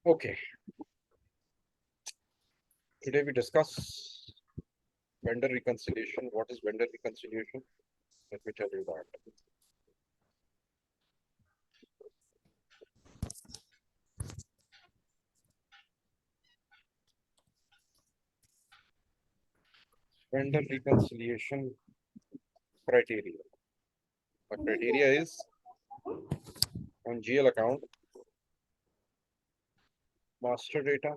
Okay, today we discuss vendor reconciliation. What is vendor reconciliation? Let me tell you that. Vendor reconciliation criteria. The criteria is on GL account, master data,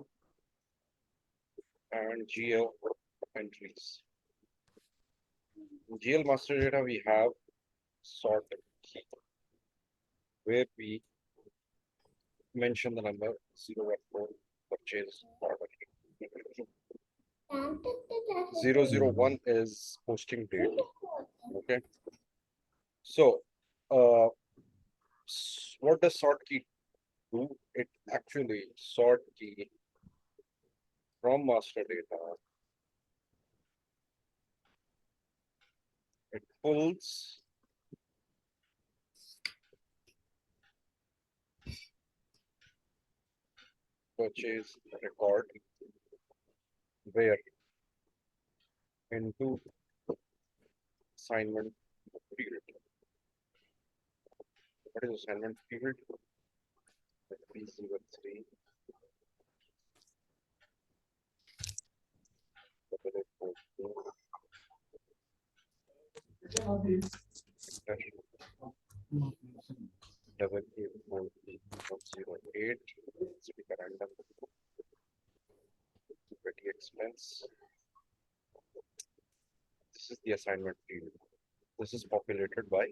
and GL entries. In GL master data, we have sort key, where we mention the number 014 purchase order. 001 is posting date. Okay. So, what does sort key do? It actually sort key from master data. It pulls purchase record where into assignment period. What is assignment period? 303. Double 8 speak a random petty expense. This is the assignment period. This is populated by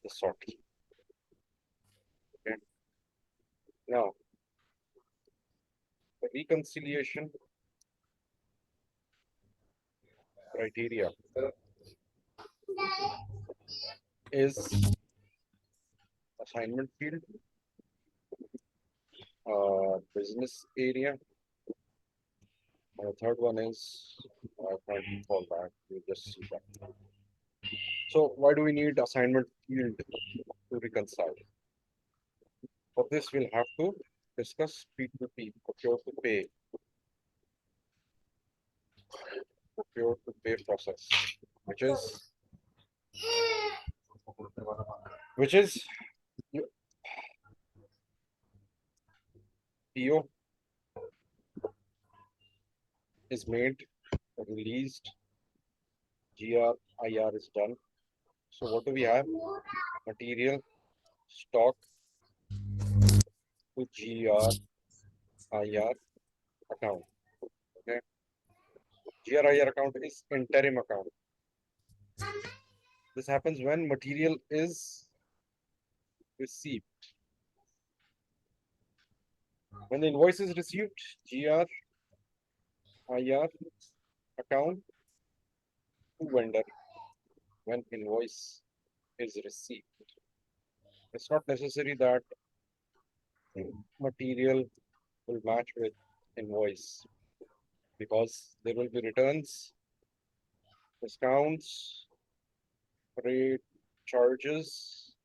the sort key. Okay. Now, the reconciliation criteria is assignment field, business area. The third one is I can't recall that. You just see that. So why do we need assignment field to reconcile? For this, we'll have to discuss P2P, procure to pay, process, which is PO is made, released, GR, IR is done. So what do we have? Material, stock to GR, IR account. Okay. GR, IR account is interim account. This happens when material is received. When the invoice is received, GR, IR account to vendor when invoice is received. It's not necessary that material will match with invoice because there will be returns, discounts, rate, charges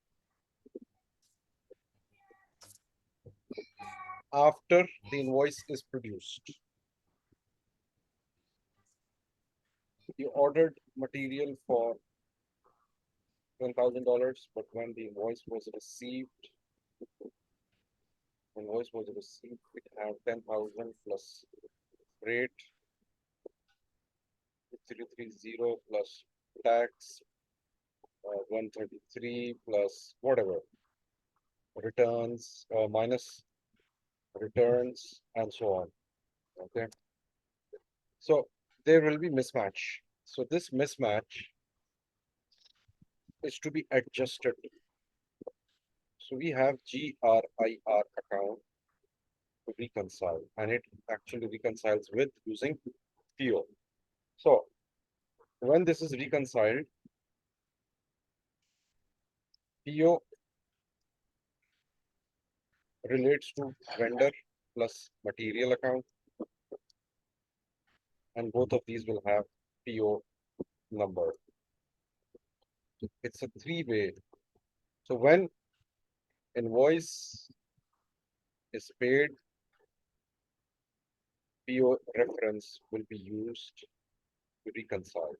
after the invoice is produced. You ordered material for $10,000, but when the invoice was received, it had 10,000 plus rate, 330 plus tax, 133 plus whatever, returns, minus returns, and so on. Okay. So there will be mismatch. So this mismatch is to be adjusted. So we have GRIR account to reconcile, and it actually reconciles with using PO. So when this is reconciled, PO relates to vendor plus material account, and both of these will have PO number. It's a three-way. So when invoice is paid, PO reference will be used to reconcile.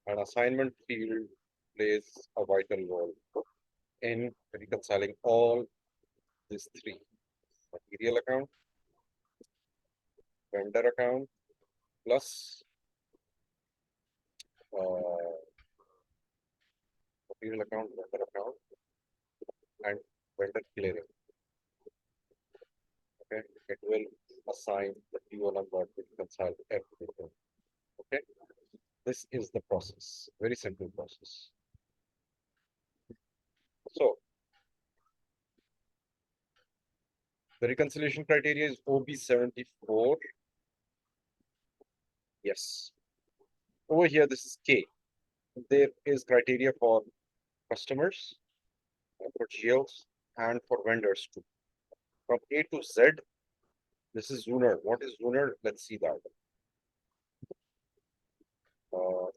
An assignment field plays a vital role in reconciling all these three: material account, vendor account, plus uh, material account, vendor account, and vendor clearing. Okay, it will assign the PO number to reconcile everything. Okay, this is the process. Very simple process. So the reconciliation criteria is OB74. Yes. Over here, this is K. There is criteria for customers, for GLs, and for vendors too. From A to Z, this is Zuner. What is Zuner? Let's see that. Uh,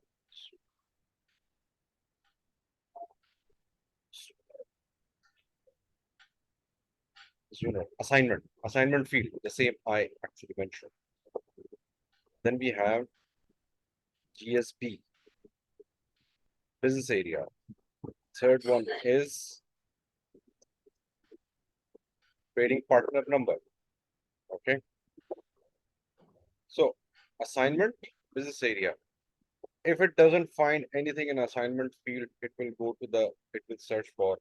Zuner, assignment field, the same I actually mentioned. Then we have GSB, business area. Third one is trading partner number. Okay. So assignment, business area. If it doesn't find anything in assignment field, it will search for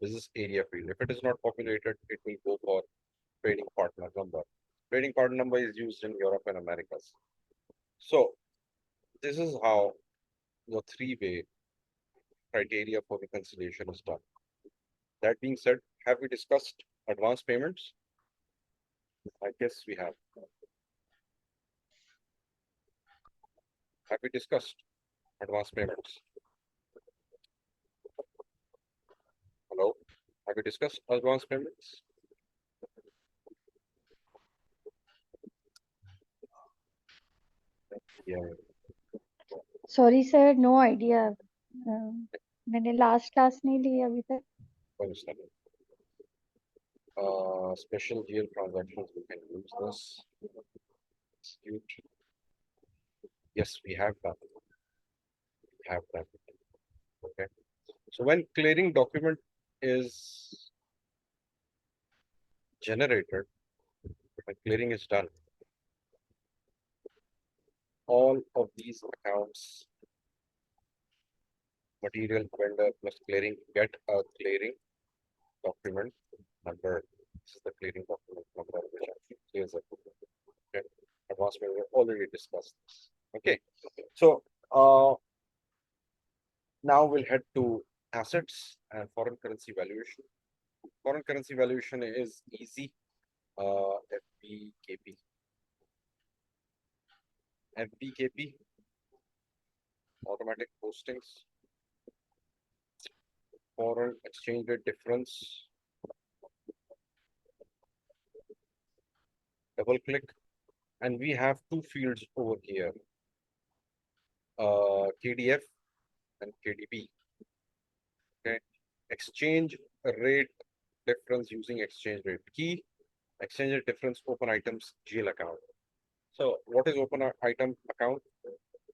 business area field. If it is not populated, it will go for trading partner number. Trading partner number is used in Europe and Americas. So this is how the three-way criteria for reconciliation is done. That being said, have we discussed advance payments? I guess we have. Have we discussed advance payments? Hello? Have we discussed advance payments? Yeah. Sorry sir no idea मैंने last class नहीं ली अभी तक Understand. Special GL transactions, we can use this. Execute. Yes, we have that. We have that. Okay. So when clearing document is generated, when clearing is done, all of these accounts, material, vendor plus clearing, get a clearing document number. This is the clearing document number which actually clears it. Okay. Advanced we already discussed this. Okay. So now we'll head to assets and foreign currency valuation. Foreign currency valuation is easy. FBKP. FBKP, automatic postings, foreign exchange rate difference. Double click, and we have two fields over here, KDF and KDB. Okay, exchange rate difference using exchange rate key, exchange rate difference open items GL account. So what is open item account?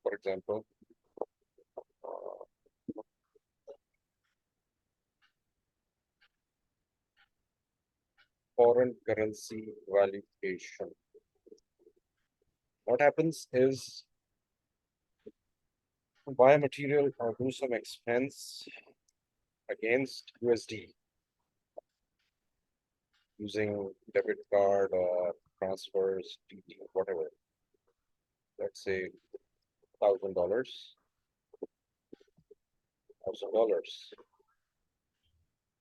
For example, foreign currency valuation. What happens is buy material or do some expense against USD using debit card or transfers, DD, whatever. Let's say $1,000,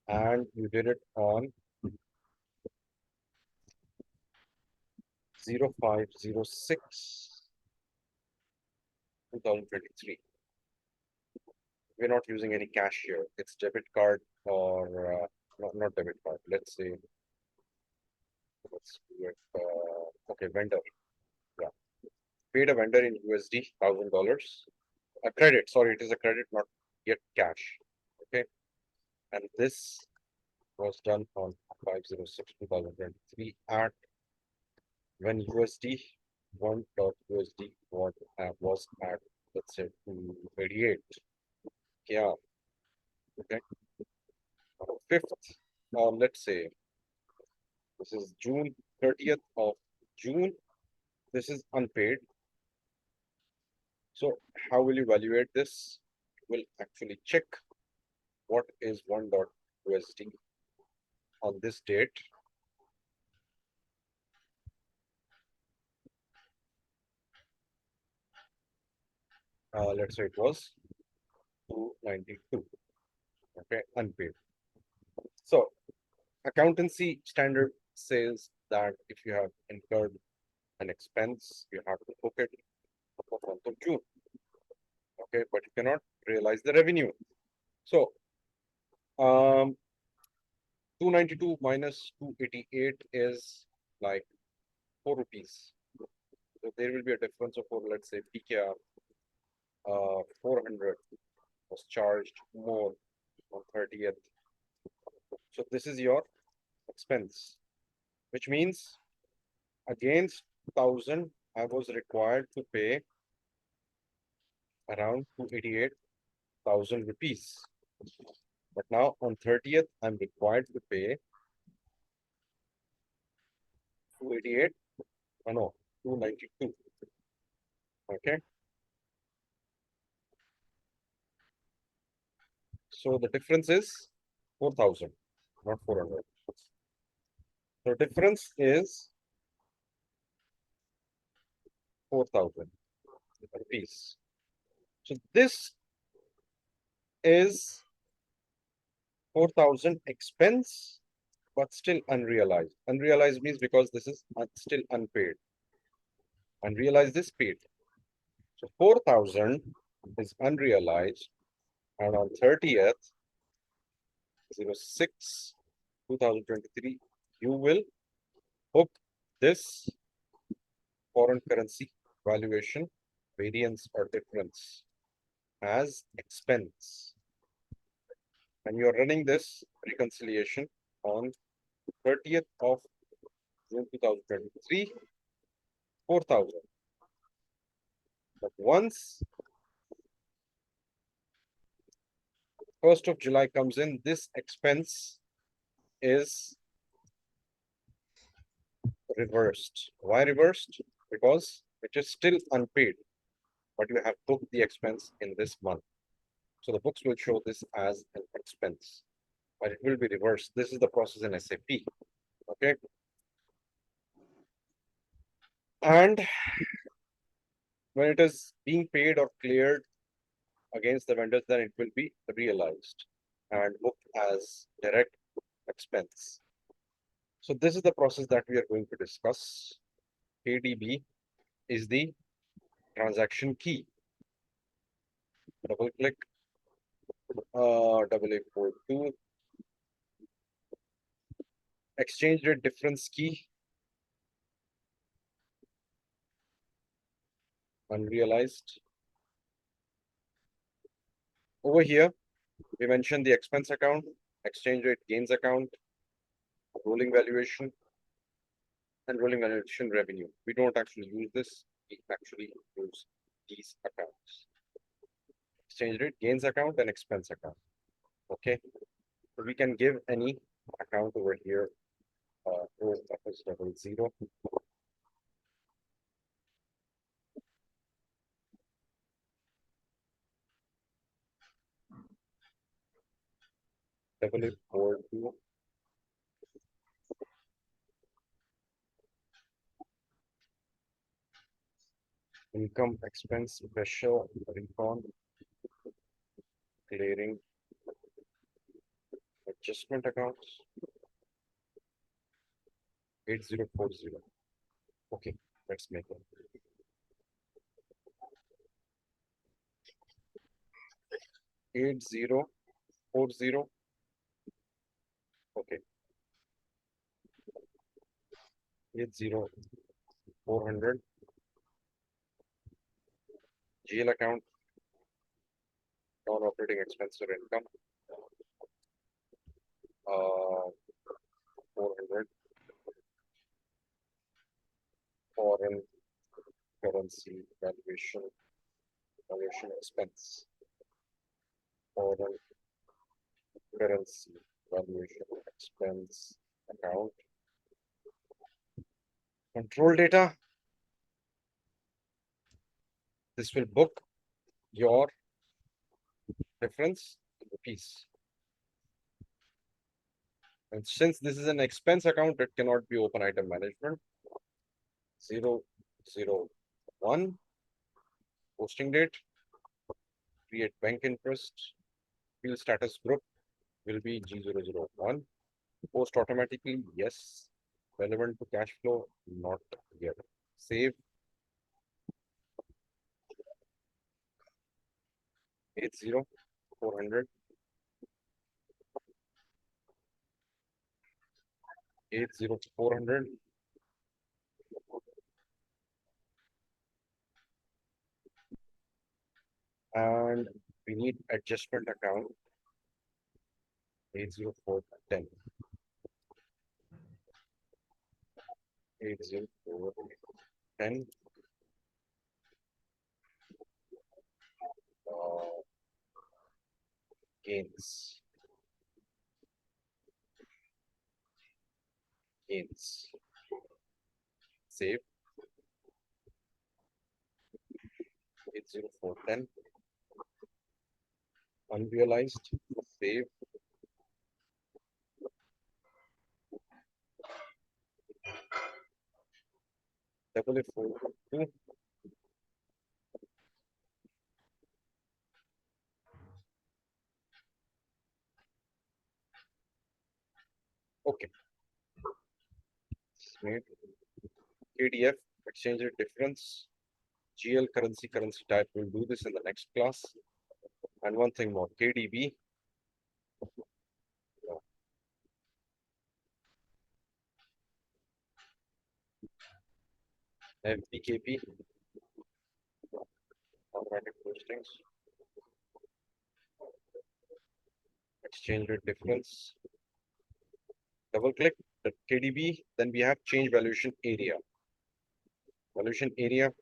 and you did it on 0506 2023. We're not using any cash here. It's debit card or not debit card. Let's say let's do it. Okay, vendor. Yeah, paid a vendor in USD $1,000. A credit. Sorry, it is a credit, not yet cash. Okay, and this was done on 5/06/2023 at when USD $1.USD was at, let's say, 288. Yeah, okay. Fifth, let's say this is June 30th of June. This is unpaid. So how will you evaluate this? You will actually check what is $1.USD on this date. Let's say it was 292. Okay, unpaid. So accountancy standard says that if you have incurred an expense, you have to book it for the month of June. Okay, but you cannot realize the revenue. So 292 minus 288 is like 4 rupees. So there will be a difference of, let's say, PKR 400 was charged more on 30th. So this is your expense, which means against 1000, I was required to pay around 288,000 rupees. But now on 30th, I'm required to pay 288, oh no, 292. Okay. So the difference is 4,000, not 400. So difference is 4,000 rupees. So this is 4,000 expense, but still unrealized. Unrealized means because this is still unpaid. Unrealized is paid. So 4,000 is unrealized, and on 30th, 06, 2023, you will book this foreign currency valuation variance or difference as expense. And you're running this reconciliation on 30th of June 2023, 4,000. But once 1st of July comes in, this expense is reversed. Why reversed? Because it is still unpaid, but you have booked the expense in this month. So the books will show this as an expense, but it will be reversed. This is the process in SAP. Okay. And when it is being paid or cleared against the vendors, then it will be realized and booked as direct expense. So this is the process that we are going to discuss. KDB is the transaction key. Double click, 8842. Exchange rate difference key, unrealized. Over here, we mentioned the expense account, exchange rate gains account, rolling valuation, and rolling valuation revenue. We don't actually use this. We actually use these accounts. Exchange rate gains account and expense account. Okay. So we can give any account over here. Office 00. Double 42. Income expense special recon clearing adjustment accounts 8040. Okay, let's make it 8040. Okay, 80400 GL account, non-operating expense or income. 400. Foreign currency valuation expense. Foreign currency valuation expense account. Control data. This will book your difference in rupees. And since this is an expense account, it cannot be open item management. 001 posting date, create bank interest, field status group will be G001. Post automatically, yes. Relevant to cash flow, not yet. Save 80400. 80400. And we need adjustment account 80410. 80410. Gains. Save 80410. Unrealized. Save 884. Okay. Made. KDF, exchange rate difference. GL currency type. We'll do this in the next class. And one thing more, KDB. FBKP. Automatic postings. Exchange rate difference. Double click the KDB. Then we have change valuation area. Valuation area.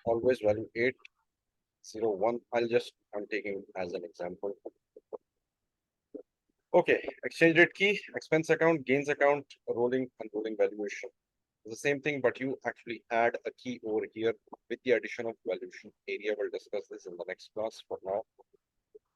Always value 801. I'm taking as an example. Okay, exchange rate key, expense account, gains account, rolling and rolling valuation. It's the same thing, but you actually add a key over here with the addition of valuation area. We'll discuss this in the next class. For now,